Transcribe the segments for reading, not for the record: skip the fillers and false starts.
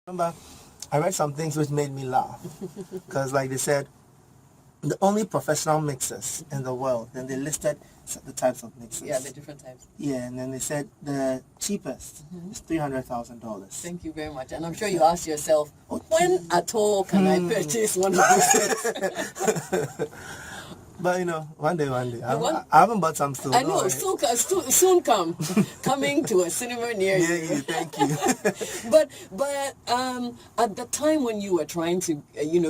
Remember, I read some things which made me laugh. Because, like they said, the only professional mixers in the world, then they listed the types of mixers. Yeah, the different types. Yeah, and then they said the cheapest is $300,000. Thank you very much. And I'm sure you asked yourself, when at all can I purchase one of these things? But one day. I haven't bought some still. I know, soon come. Coming to a cinema near you. Yeah, thank you. But at the time when you were trying to,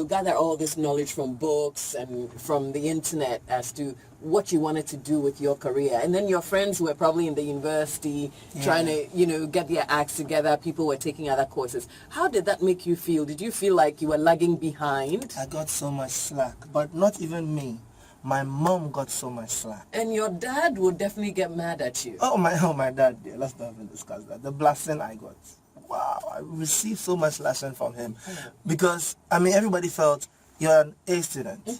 gather all this knowledge from books and from the internet as to what you wanted to do with your career, and then your friends were probably in the university trying to, get their acts together, people were taking other courses. How did that make you feel? Did you feel like you were lagging behind? I got so much slack, but not even me. My mom got so much slack. And your dad would definitely get mad at you. Oh my dad, dear. Let's not even discuss that. The blasting I got. Wow, I received so much lashing from him. Because, everybody felt you're an A student.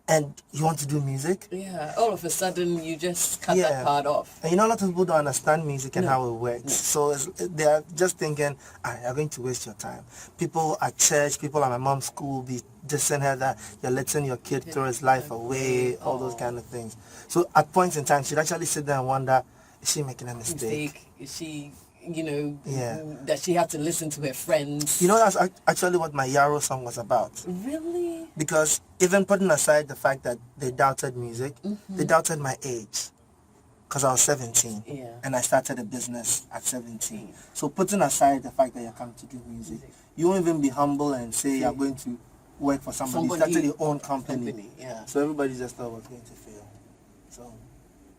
And you want to do music? Yeah, all of a sudden you just cut that part off. And a lot of people don't understand music and how it works. So they're just thinking, you're going to waste your time. People at church, people at my mom's school be dissing her that you're letting your kid throw his life away, all those kind of things. So at points in time, she'd actually sit there and wonder, is she making a mistake? Is she... that she had to listen to her friends. That's actually what my Yarrow song was about. Really? Because even putting aside the fact that they doubted music, they doubted my age. Because I was 17. Yeah. And I started a business at 17. So putting aside the fact that you're coming to do music, you won't even be humble and say you're going to work for somebody. You started your own company. Yeah. So everybody just thought I was going to fail. So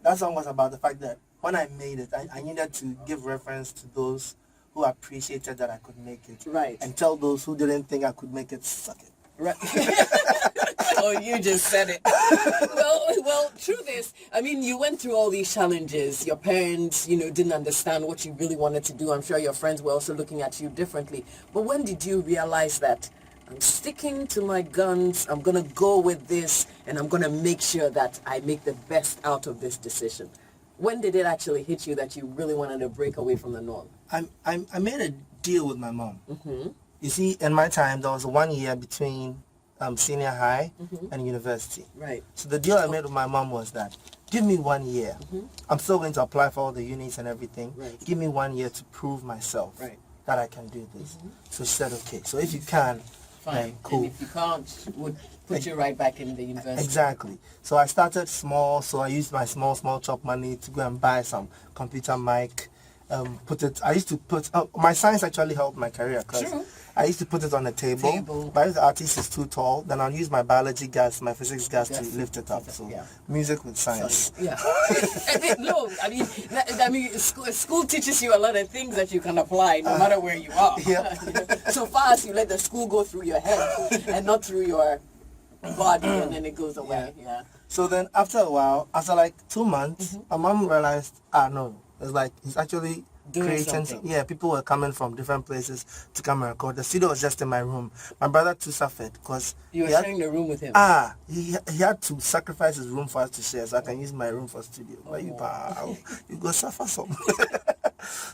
that song was about the fact that when I made it, I needed to give reference to those who appreciated that I could make it. Right. And tell those who didn't think I could make it, suck it. Right. Oh, you just said it. Well, truth is, you went through all these challenges. Your parents, didn't understand what you really wanted to do. I'm sure your friends were also looking at you differently. But when did you realize that I'm sticking to my guns, I'm going to go with this, and I'm going to make sure that I make the best out of this decision? When did it actually hit you that you really wanted to break away from the norm? I made a deal with my mom. You see, in my time, there was 1 year between senior high and university. Right. So the deal I made with my mom was that, give me 1 year. I'm still going to apply for all the unis and everything. Right. Give me 1 year to prove myself that I can do this. So she said, okay, so if you can, fine. Cool. And if you can't, would put you right back in the university. Exactly. So I started small, so I used my small chop money to go and buy some computer mic. I used to put, my science actually helped my career because I used to put it on the table. But if the artist is too tall, then I'll use my biology gas, my physics gas to lift it up. So music with science. Yeah. No, school teaches you a lot of things that you can apply no matter where you are. Yeah. So far as you let the school go through your head and not through your body, and then it goes away. Yeah. So then after a while, after like 2 months, my mom realized, no, it's like he's actually creating. Yeah, people were coming from different places to come and record. The studio was just in my room. My brother too suffered because you were sharing the room with him. He had to sacrifice his room for us to share, so I can use my room for studio. But you go suffer some.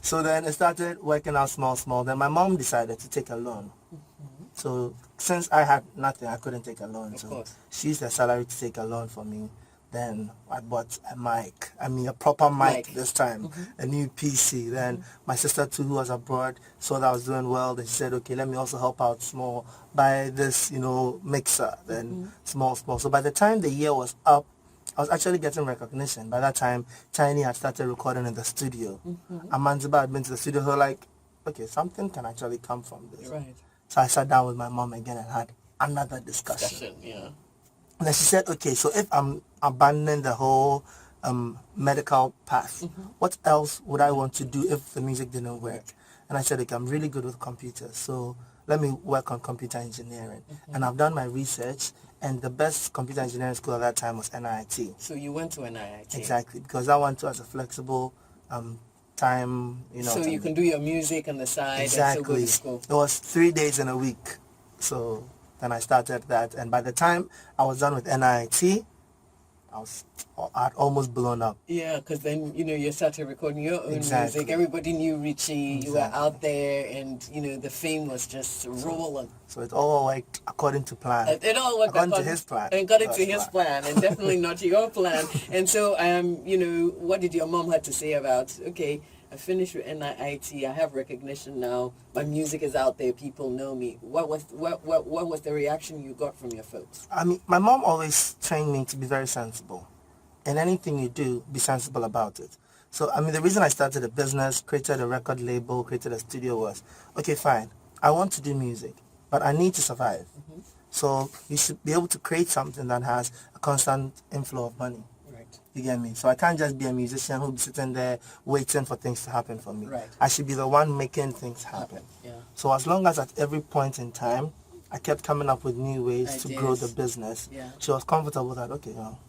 So then it started working out small. Then my mom decided to take a loan. So since I had nothing, I couldn't take a loan. So she used her salary to take a loan for me. Then I bought a mic. A proper mic this time. A new PC. Then my sister too, who was abroad, saw that I was doing well. Then she said, okay, let me also help out small. Buy this, mixer. Then small. So by the time the year was up, I was actually getting recognition. By that time, Tiny had started recording in the studio. Amanziba had been to the studio. Her like, okay, something can actually come from this. Right. So I sat down with my mom again and had another discussion. Yeah. And then she said, okay, so if I'm abandoning the whole medical path, what else would I want to do if the music didn't work? And I said, okay, I'm really good with computers, so let me work on computer engineering. And I've done my research, and the best computer engineering school at that time was NIT. So you went to NIT? Exactly, because that one too has a flexible time, So you can do your music on the side and still go to school. It was 3 days in a week. So then I started that, and by the time I was done with NIT, I'd almost blown up. Yeah, because then, you started recording your own Exactly. music. Everybody knew Richie. Exactly. You were out there, and, the fame was just rolling. So it all worked according to plan. It all worked according to his plan. According to his plan, and definitely not your plan. And so, what did your mom have to say about, okay, I finished with NIIT, I have recognition now, my music is out there, people know me. What was the reaction you got from your folks? I mean, my mom always trained me to be very sensible. And anything you do, be sensible about it. So, I mean, the reason I started a business, created a record label, created a studio was, okay, fine, I want to do music, but I need to survive. Mm-hmm. So you should be able to create something that has a constant inflow of money. You get me? So I can't just be a musician who'll be sitting there waiting for things to happen for me. Right. I should be the one making things happen. Yeah. So as long as at every point in time, I kept coming up with new ways to grow the business, she was comfortable that, okay, well,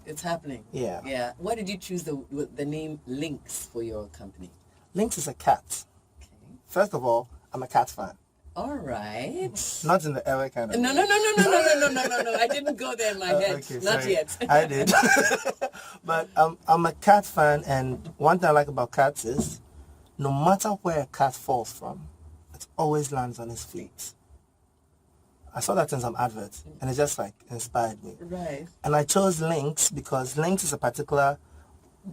it's happening. Yeah. Yeah. Why did you choose the name Lynx for your company? Lynx is a cat. Okay. First of all, I'm a cat fan. All right. Not in the ever kind of No. I didn't go there in my head. Okay, Not sorry. yet. I did. But I'm a cat fan, and one thing I like about cats is no matter where a cat falls from, it always lands on his feet. I saw that in some adverts, and it just like inspired me. Right. And I chose Lynx because Lynx is a particular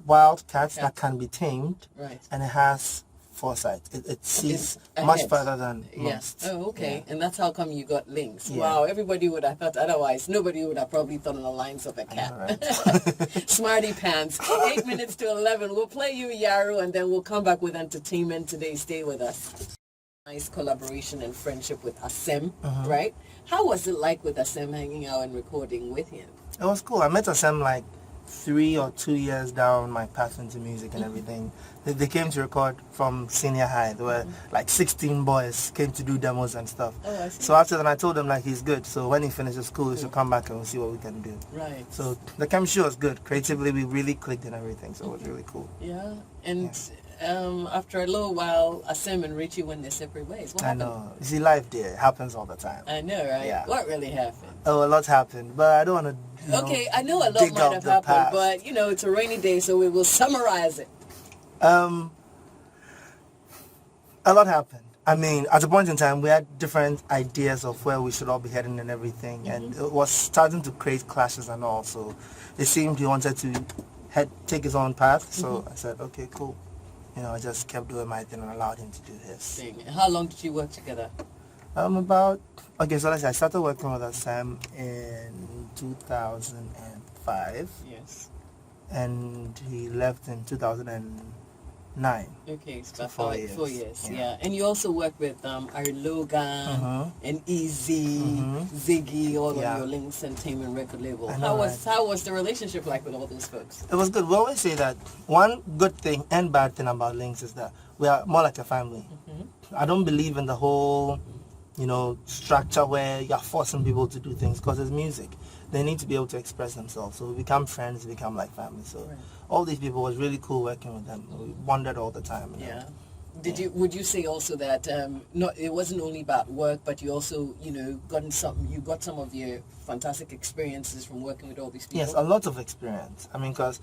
wild cat that can be tamed, right, and it has foresight. It sees much further than most. Oh, okay. Yeah. And that's how come you got Lynx. Yeah. Wow, everybody would have thought otherwise. Nobody would have probably thought on the lines of a cat. Right. Smarty pants. 8 minutes to 11. We'll play you Yaro, and then we'll come back with entertainment today. Stay with us. Nice collaboration and friendship with Asem, right? How was it like with Asem hanging out and recording with him? It was cool. I met Asem like 3 or 2 years down my path into music and everything. They came to record from senior high. There were like 16 boys came to do demos and stuff. Oh, I see. So after that, I told them like he's good. So when he finishes school, he should come back and we'll see what we can do. Right. So the chemistry was good. Creatively, we really clicked and everything. So it was really cool. Yeah. And after a little while, Asem and Richie went their separate ways. What happened? I know. You see, life there happens all the time. I know, right? Yeah. What really happened? Oh, a lot happened, but I don't want to. Okay, I know a lot might have happened, but it's a rainy day, so we will summarize it. A lot happened. I mean, at a point in time, we had different ideas of where we should all be heading and everything, and it was starting to create clashes and all. So it seemed he wanted to take his own path. So I said, okay, cool. I just kept doing my thing and allowed him to do his. And how long did you work together? So let's say I started working with Sam in 2005. Yes. And he left in 2009. Okay, so about 4 years. Yeah. And you also work with Logan and Easy, Ziggy, all of your Lynx Entertainment record label. How was the relationship like with all those folks? It was good. We always say that one good thing and bad thing about Lynx is that we are more like a family. I don't believe in the whole structure where you're forcing people to do things, because it's music. They need to be able to express themselves. So we become friends, we become like family. So all these people, was really cool working with them. We bonded all the time. Would you say also that it wasn't only about work, but you also got some of your fantastic experiences from working with all these people? Yes, a lot of experience. I mean, because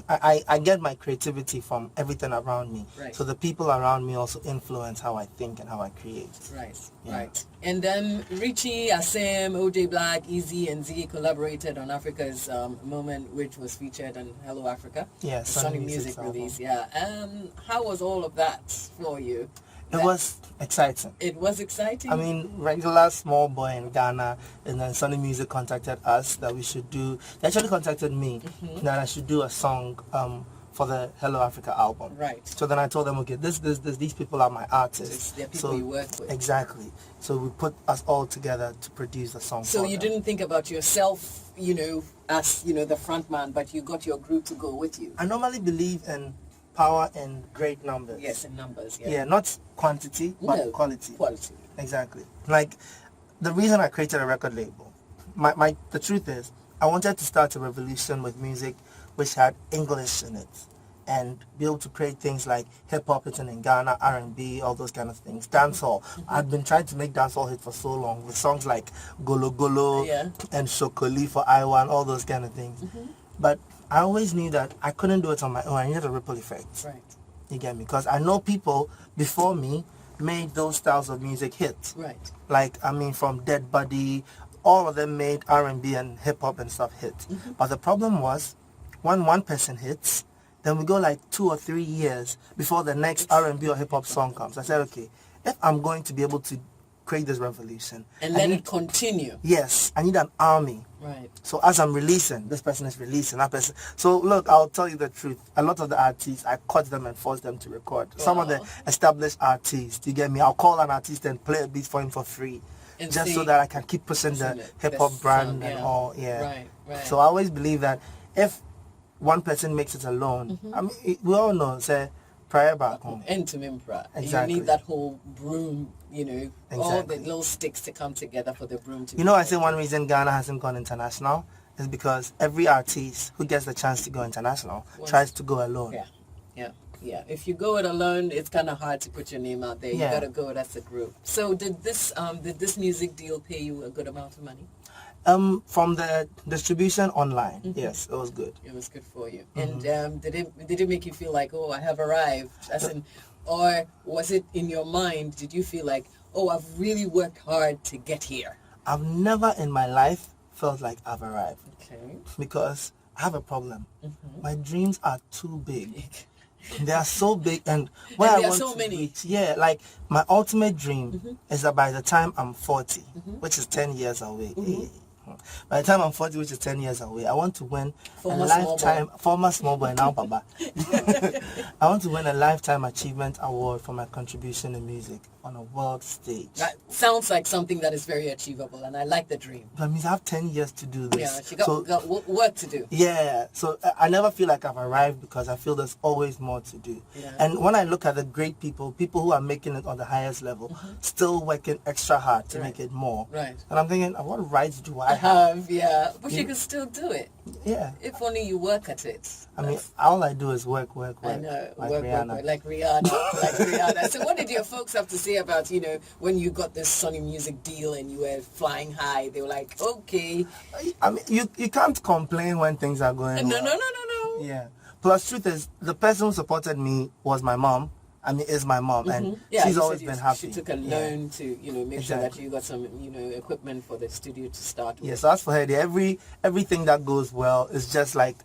I get my creativity from everything around me. Right. So the people around me also influence how I think and how I create. Right, right. And then Richie, Asem, OJ Black, Easy, and Ziggy collaborated on Africa's Moment, which was featured on Hello Africa. Yes, Sony Music release. Yeah. How was all of that for you? It was exciting. It was exciting? I mean, regular small boy in Ghana, and then Sony Music contacted us that we should do. They actually contacted me that I should do a song for the Hello Africa album. Right. So then I told them, okay, these people are my artists. They're people you work with. Exactly. So we put us all together to produce a song. So you didn't think about yourself, as the front man, but you got your group to go with you. I normally believe in power and great numbers. Yes, in numbers. Yeah. Yeah, not quantity, but quality. Quality. Exactly. Like the reason I created a record label, the truth is, I wanted to start a revolution with music which had English in it, and be able to create things like hip-hop hitting in Ghana, R&B, all those kind of things. Dancehall. I've been trying to make dancehall hit for so long with songs like Golo Golo and Shokoli for Iwan, all those kind of things. But I always knew that I couldn't do it on my own. I needed a ripple effect. Right. You get me? Because I know people before me made those styles of music hit. Right. Like, I mean, from Dead Buddy, all of them made R&B and hip-hop and stuff hit. But the problem was, when one person hits, then we go like 2 or 3 years before the next R&B or hip-hop song comes. I said, okay, if I'm going to be able to create this revolution and let it continue. Yes, I need an army. Right. So as I'm releasing, this person is releasing, that person. So look, I'll tell you the truth. A lot of the artists, I caught them and forced them to record. Some of the established artists, you get me? I'll call an artist and play a beat for him for free. And just so that I can keep pushing the hip-hop brand and all. Yeah. Right, right. So I always believe that if one person makes it alone, I mean, we all know, say, prayer back home. Exactly. You need that whole broom, all the little sticks to come together for the broom to I say one reason Ghana hasn't gone international is because every artist who gets the chance to go international tries to go alone. Yeah. If you go it alone, it's kind of hard to put your name out there. You got to go it as a group. So did this music deal pay you a good amount of money? From the distribution online, yes, it was good. It was good for you. And did it make you feel like, oh, I have arrived? Or was it in your mind? Did you feel like, oh, I've really worked hard to get here? I've never in my life felt like I've arrived. Okay. Because I have a problem. My dreams are too big. They are so big, and where I want to reach, like my ultimate dream is that by the time I'm 40, which is 10 years away, by the time I'm 40, which is 10 years away, I want to win former small boy now, Baba. I want to win a lifetime achievement award for my contribution in music on a world stage. That sounds like something that is very achievable, and I like the dream. That means I have 10 years to do this. Yeah, she got work to do. Yeah, so I never feel like I've arrived because I feel there's always more to do. Yeah. And when I look at the great people who are making it on the highest level, still working extra hard to make it more. Right. And I'm thinking, what rights do I have? Yeah, but you can still do it. Yeah. If only you work at it. I mean, all I do is work. I know, like work, Rihanna. like Rihanna. So what did your folks have to say about, when you got this Sony Music deal and you were flying high? They were like, okay. I mean, you can't complain when things are going well. No. Yeah. Plus, truth is, the person who supported me was my mom. I mean, is my mom, and she's always been happy. She took a loan to, make sure that you got some, equipment for the studio to start with. Yeah, so as for her, everything that goes well is just like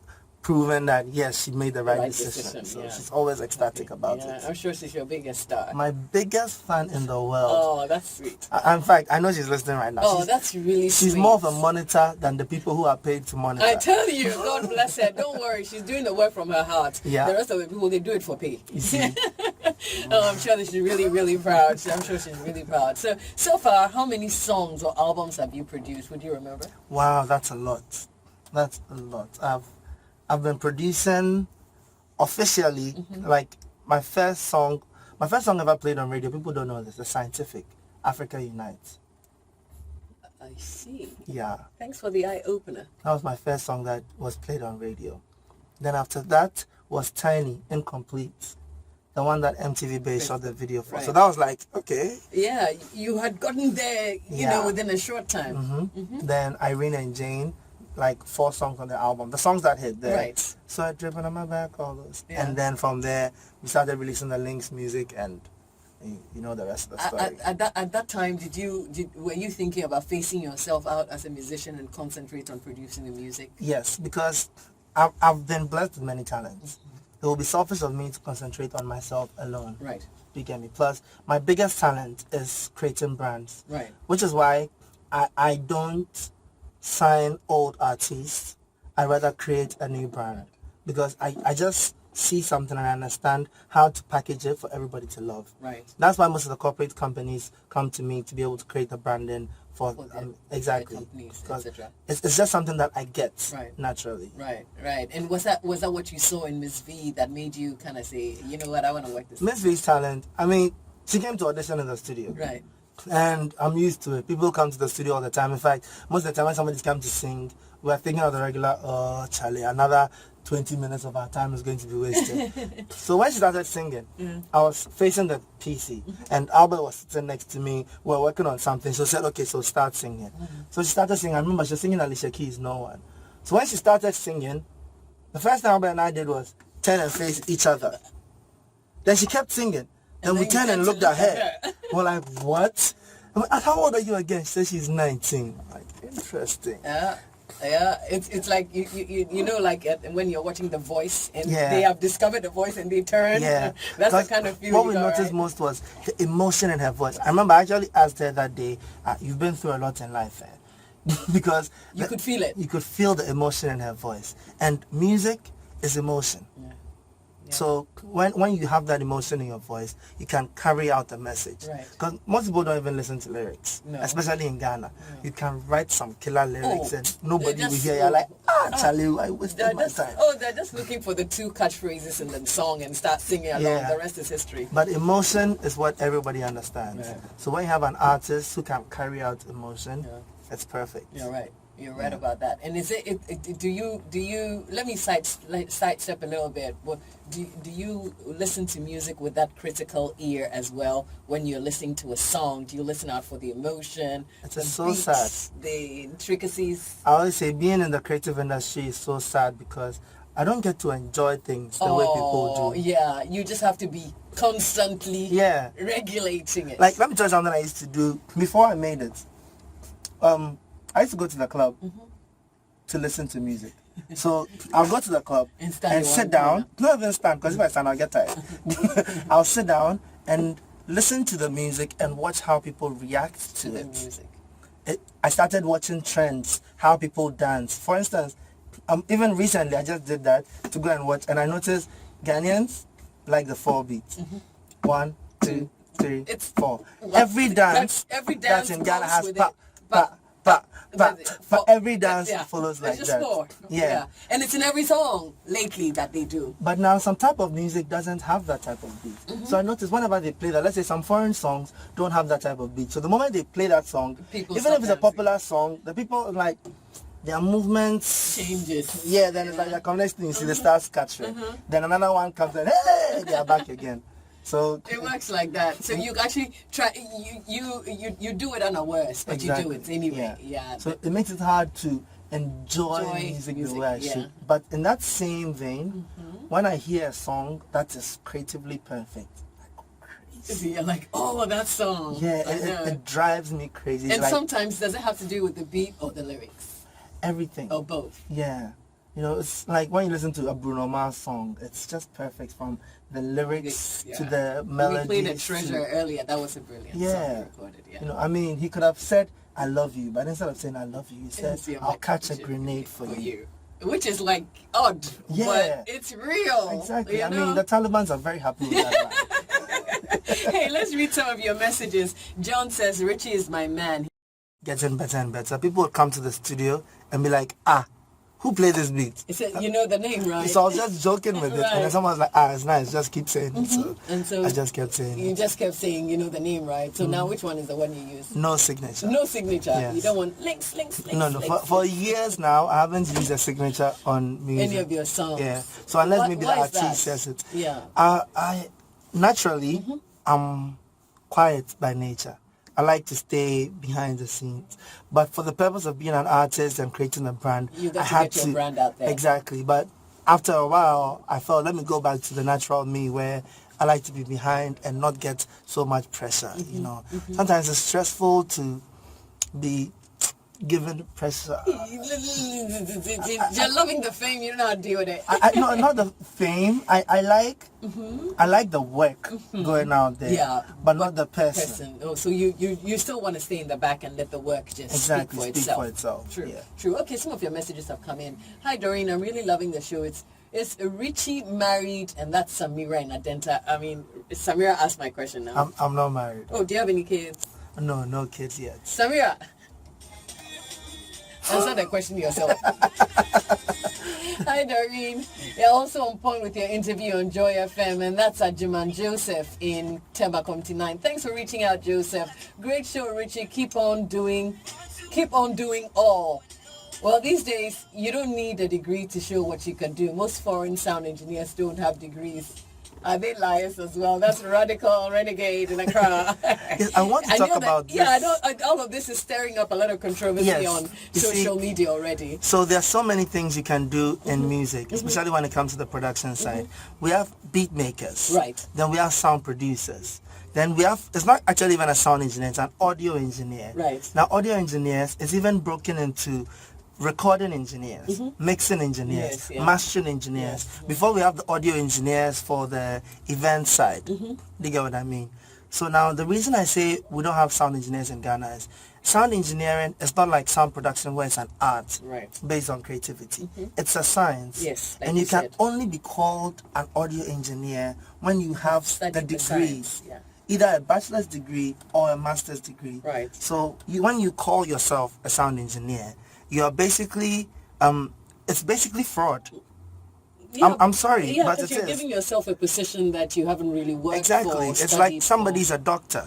proven that, yes, she made the right decision. So she's always ecstatic about it. I'm sure she's your biggest star. My biggest fan in the world. Oh, that's sweet. In fact, I know she's listening right now. Oh, that's really sweet. She's more of a monitor than the people who are paid to monitor. I tell you, God bless her. Don't worry, she's doing the work from her heart. Yeah. The rest of the people, they do it for pay. You see? I'm sure that she's really, really proud. I'm sure she's really proud. So far, how many songs or albums have you produced? Would you remember? Wow, that's a lot. That's a lot. I've been producing officially, like my first song ever played on radio. People don't know this. The Scientific, Africa Unites. I see. Yeah. Thanks for the eye opener. That was my first song that was played on radio. Then after that was Tiny, Incomplete. The one that MTV Base shot the video for. Right. So that was like, okay. Yeah, you had gotten there, you know, within a short time. Then Irene and Jane, like 4 songs on the album. The songs that hit there. Right. So I dripping on my back, all those. Yeah. And then from there, we started releasing the Links music, and you know the rest of the story. At that time, were you thinking about phasing yourself out as a musician and concentrate on producing the music? Yes, because I've been blessed with many talents. It will be selfish of me to concentrate on myself alone. Right. You get me? Plus, my biggest talent is creating brands. Right. Which is why I don't sign old artists. I rather create a new brand. Because I just see something and I understand how to package it for everybody to love. Right. That's why most of the corporate companies come to me to be able to create the branding for exactly. Companies, because etc. it's just something that I get naturally. Right. And was that what you saw in Miss V that made you kind of say, you know what, I want to work this? Miss V's talent. I mean, she came to audition in the studio. Right. And I'm used to it. People come to the studio all the time. In fact, most of the time when somebody's come to sing, we're thinking of the regular, oh, Charlie, another 20 minutes of our time is going to be wasted. So when she started singing, I was facing the PC, and Albert was sitting next to me. We were working on something. So she said, okay, so start singing. So she started singing. I remember she was singing Alicia Keys' No One. So when she started singing, The first thing Albert and I did was turn and face each other. Then she kept singing. Then we turned and looked at her. We're like, what? I'm like, how old are you again? She said she's 19. I'm like, interesting. Yeah, it's like you know, like when you're watching The Voice and they have discovered The Voice and they turn. Yeah, that's the kind of feeling. What we noticed most was the emotion in her voice. I remember I actually asked her that day, "You've been through a lot in life, because you could feel it. You could feel the emotion in her voice, and music is emotion. Yeah. So when you have that emotion in your voice, you can carry out a message. Because most people don't even listen to lyrics, especially in Ghana. You can write some killer lyrics and nobody will hear. You're like, Charlie, I wasted my time. They're just looking for the 2 catchphrases in the song and start singing along. The rest is history. But emotion is what everybody understands. So when you have an artist who can carry out emotion, it's perfect. You're right. You're right about that. And is do you let me sidestep a little bit. Do you listen to music with that critical ear as well when you're listening to a song? Do you listen out for the emotion, it's so beats, sad, the intricacies? I always say being in the creative industry is so sad because I don't get to enjoy things the way people do. Yeah, you just have to be constantly regulating it. Like, let me tell you something I used to do before I made it. I used to go to the club to listen to music. So I'll go to the club and sit down. Not even stand, because if I stand, I'll get tired. I'll sit down and listen to the music and watch how people react to the music. I started watching trends, how people dance. For instance, even recently, I just did that to go and watch, and I noticed Ghanaians like the 4 beats. 1, 2, 3, 4. Every dance in Ghana has pa, pa, pa. But every dance follows like that. 4. Yeah. And it's in every song lately that they do. But now some type of music doesn't have that type of beat. So I noticed whenever they play that, let's say some foreign songs don't have that type of beat. So the moment they play that song, even if it's a popular song, the people like their movements changes. Yeah, then it's like the next thing you see the stars scattering. Then another one comes and hey, they are back again. So it works like that. So you actually try, you do it unawares, but you do it anyway. Yeah. So it makes it hard to enjoy music the way I should. But in that same vein, when I hear a song that is creatively perfect, you're like, oh, that song. Yeah, it drives me crazy. And sometimes does it have to do with the beat or the lyrics? Everything. Or both. Yeah. You know, it's like when you listen to a Bruno Mars song, it's just perfect from the lyrics to the melody. We played a Treasure earlier. That was a brilliant song we recorded. Yeah. You know, I mean, he could have said, I love you, but instead of saying I love you, he said, I'll catch a grenade for you. Which is like odd, but it's real. Exactly. You know? I mean, the Talibans are very happy with that line. Hey, let's read some of your messages. John says, Richie is my man. Getting better and better. People would come to the studio and be like, who played this beat? You know the name, right? So I was just joking with it. And then someone was like, it's nice. Just keep saying it. And so I just kept saying it. You just kept saying, you know the name, right? So now which one is the one you use? No signature. No signature. Yes. You don't want links. No. For years now, I haven't used a signature on music. Any of your songs? Yeah. So unless maybe the artist says it. Yeah. I naturally, I'm quiet by nature. I like to stay behind the scenes, but for the purpose of being an artist and creating a brand, I had to get your brand out there. Exactly. But after a while, I felt, let me go back to the natural me, where I like to be behind and not get so much pressure. You know, sometimes it's stressful to be given pressure. You're loving the fame. You don't know how to deal with it. No, not the fame. I like the work going out there. But not the person. Oh, so you still want to stay in the back and let the work just speak for itself. True. Yeah. True. Okay, some of your messages have come in. Hi, Doreen. I'm really loving the show. Is Richie married? And that's Samira in Adenta. I mean, Samira asked my question now. I'm not married. Oh, do you have any kids? No kids yet. Samira. Answer the question yourself. Hi, Doreen. You're also on point with your interview on Joy FM, and that's Ajiman Joseph in Temba Community 9. Thanks for reaching out, Joseph. Great show, Richie. Keep on doing all. Well, these days, you don't need a degree to show what you can do. Most foreign sound engineers don't have degrees. Are they liars as well? That's radical renegade in Accra. Yes, I want to talk about this. Yeah, I know all of this is stirring up a lot of controversy on You social see, media already. So there are so many things you can do in music, especially when it comes to the production side. We have beat makers. Right. Then we have sound producers. Then we have, it's not actually even a sound engineer, it's an audio engineer. Right. Now audio engineers is even broken into recording engineers, mixing engineers, Yes, yeah. mastering engineers. Before we have the audio engineers for the event side. Do you get what I mean? So now the reason I say we don't have sound engineers in Ghana is sound engineering is not like sound production where it's an art based on creativity. It's a science. Yes, like and you can said. only be called an audio engineer when you have the Studied the degree. science, yeah. Either a bachelor's degree or a master's degree. Right. So when you call yourself a sound engineer, you're basically, it's basically fraud. Yeah, I'm sorry, yeah, but because it you're is. giving yourself a position that you haven't really worked Exactly. for. It's like somebody's a doctor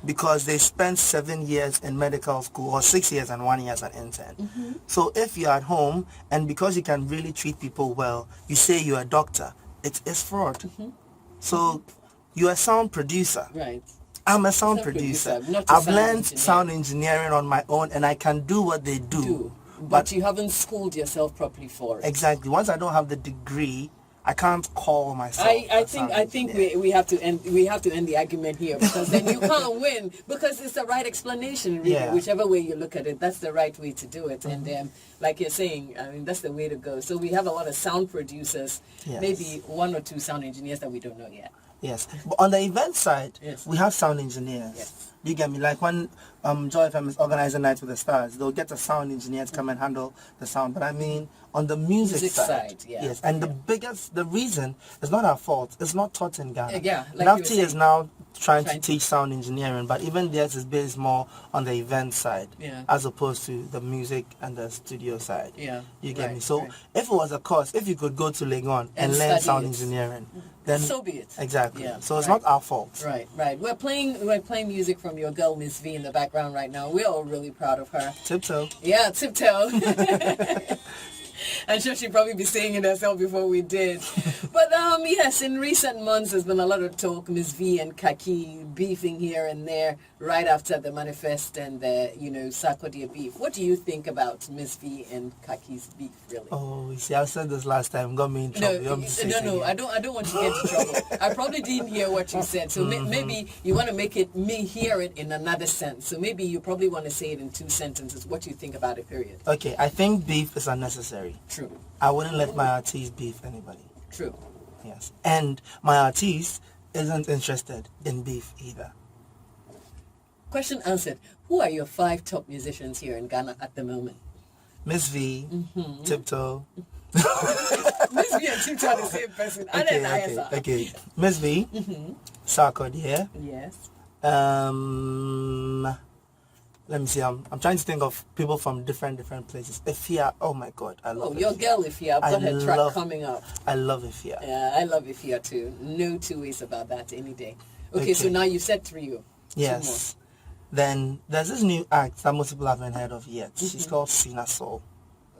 because they spent 7 years in medical school or 6 years and 1 year as an intern. So if you're at home and because you can really treat people well, you say you're a doctor, it is fraud. So you're a sound producer. Right. I'm a sound Sound producer. producer, not a I've sound learned engineer. sound engineering on my own and I can do what they do. But you haven't schooled yourself properly for it. Exactly. Once I don't have the degree, I can't call myself. I think we have to end the argument here because then you can't win because it's the right explanation really. Yeah. Whichever way you look at it, that's the right way to do it. And like you're saying, I mean that's the way to go. So we have a lot of sound producers, Yes. maybe 1 or 2 sound engineers that we don't know yet. Yes. But on the event side, Yes. we have sound engineers. Yes. You get me? Like when Joy FM is organizing Nights with the Stars, they'll get a sound engineer to come and handle the sound. But I mean, on the music side, yeah. yes. And the reason is not our fault. It's not taught in Ghana. Yeah, like you were NAFTA is saying. now trying to teach sound engineering, but even theirs is based more on the event side as opposed to the music and the studio side. Yeah. You get Right, me? So right. if it was a course, if you could go to Legon and learn study sound it. engineering, then So be it. Exactly. Yeah, So it's right. not our fault. Right. We're playing music from your girl Miss V in the background right now. We're all really proud of her. Tiptoe. Yeah, Tiptoe. I'm sure she'd probably be saying it herself before we did. But yes, in recent months there's been a lot of talk, Miss V and Khaki beefing here and there right after the manifest and the, Sarkodie beef. What do you think about Miss V and Khaki's beef really? Oh, you see, I said this last time. Got me in trouble. You want me to say it No, again? I don't want to get in trouble. I probably didn't hear what you said, so maybe you want to make me hear it in another sense. So maybe you probably want to say it in 2 sentences. What you think about it, period. Okay, I think beef is unnecessary. True. I wouldn't let my artist beef anybody. True. Yes. And my artist isn't interested in beef either. Question answered. Who are your 5 top musicians here in Ghana at the moment? Miss V, Tiptoe. Miss V and Tiptoe are the same person. Okay. Miss V, Sarkodie. Yes. Let me see. I'm trying to think of people from different places. Ifia, oh my God, I love. Oh, your girl Ifia. I've got her track love- coming up. I love Ifia. Yeah, I love Ifia too. No 2 ways about that any day. Okay, so Okay. now you said 3. Yes. Then there's this new act that most people haven't heard of yet. She's called Sina Soul.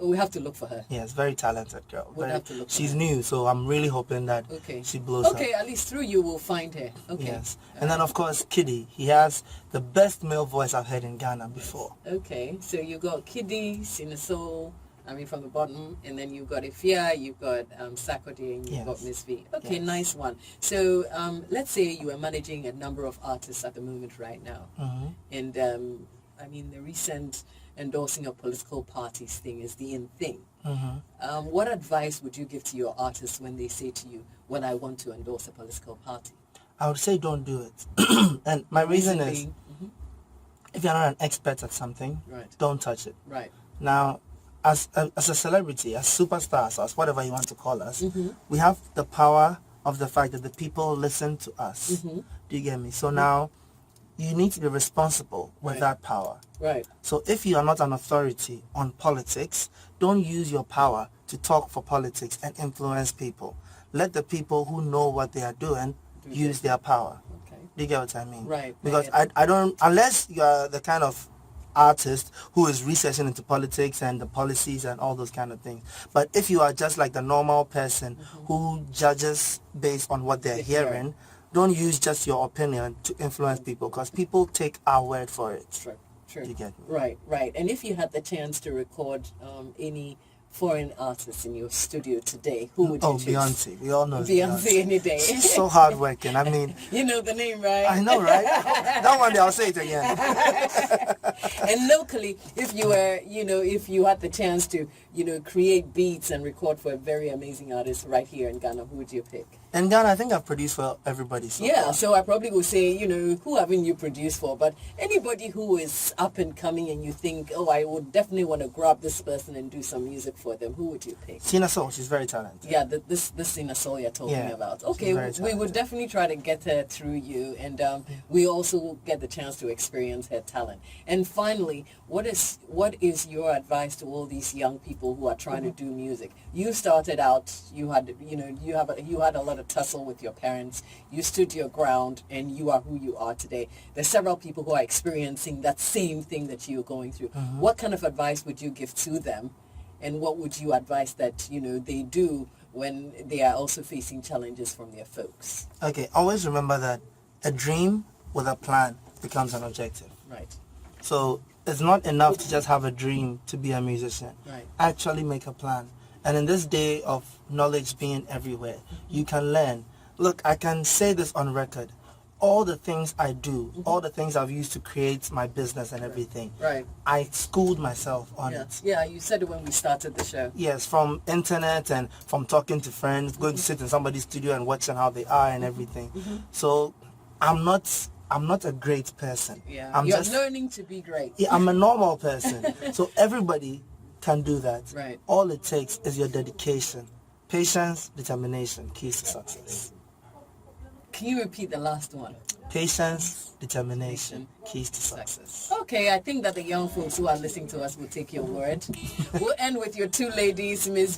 We have to look for her. Yes, very talented girl. We'll have to look for She's her. new, so I'm really hoping that Okay. she blows Okay, up. at least through you we'll find her. Okay. Yes. And then of course Kiddy. He has the best male voice I've heard in Ghana before. Okay, so you got Kiddy, Sinasoul, from the bottom, and then you've got Ifia, you've got Sarkodie, and you've got Yes. Miss V. Okay, Yes. nice one. So let's say you are managing a number of artists at the moment right now, and the recent endorsing of political parties thing is the in thing. What advice would you give to your artists when they say to you, "When I want to endorse a political party"? I would say don't do it. And my reason is, being- if you're not an expert at something, Right. don't touch it. Right. Now, as a celebrity, as superstars, as whatever you want to call us, we have the power of the fact that the people listen to us. Do you get me? So now, you need to be responsible with Right. that power. Right. So if you are not an authority on politics, don't use your power to talk for politics and influence people. Let the people who know what they are doing use their power. Okay. Do you get what I mean? Right. Because Right. I don't, unless you are the kind of artist who is researching into politics and the policies and all those kind of things. But if you are just like the normal person who judges based on what they're hearing, don't use just your opinion to influence people, because people take our word for it. True. You get me? Right. And if you had the chance to record any foreign artists in your studio today, who would you choose? Beyonce. We all know Beyonce any day. She's so hardworking. I mean, you know the name, right? I know, right? That one day I'll say it again. And locally, if you were, if you had the chance to, create beats and record for a very amazing artist right here in Ghana, who would you pick? In Ghana, I think I've produced for everybody so far. So I probably would say, who haven't you produced for? But anybody who is up and coming and you think, I would definitely want to grab this person and do some music for them, who would you pick? Tina Soul, she's very talented. Yeah, this Tina Soul you're talking about. Okay, we would definitely try to get her through you, and we also get the chance to experience her talent. And finally, what is your advice to all these young people who are trying to do music? You started out, you had a lot of tussle with your parents. You stood your ground, and you are who you are today. There's several people who are experiencing that same thing that you're going through. What kind of advice would you give to them, and what would you advise that they do when they are also facing challenges from their folks? Okay, always remember that a dream with a plan becomes an objective. Right. So it's not enough to just have a dream to be a musician. Right. Actually make a plan. And in this day of knowledge being everywhere, you can learn. Look, I can say this on record. All the things I do, all the things I've used to create my business and everything, Right. I schooled myself on it. Yeah, you said it when we started the show. Yes, from internet and from talking to friends, going to sit in somebody's studio and watching how they are and everything. So I'm not a great person. Yeah, I'm you're just learning to be great. Yeah, I'm a normal person. So everybody can do that. Right. All it takes is your dedication, patience, determination, keys to success. Can you repeat the last one? Patience, determination, keys to success. Okay, I think that the young folks who are listening to us will take your word. We'll end with your two ladies, Miss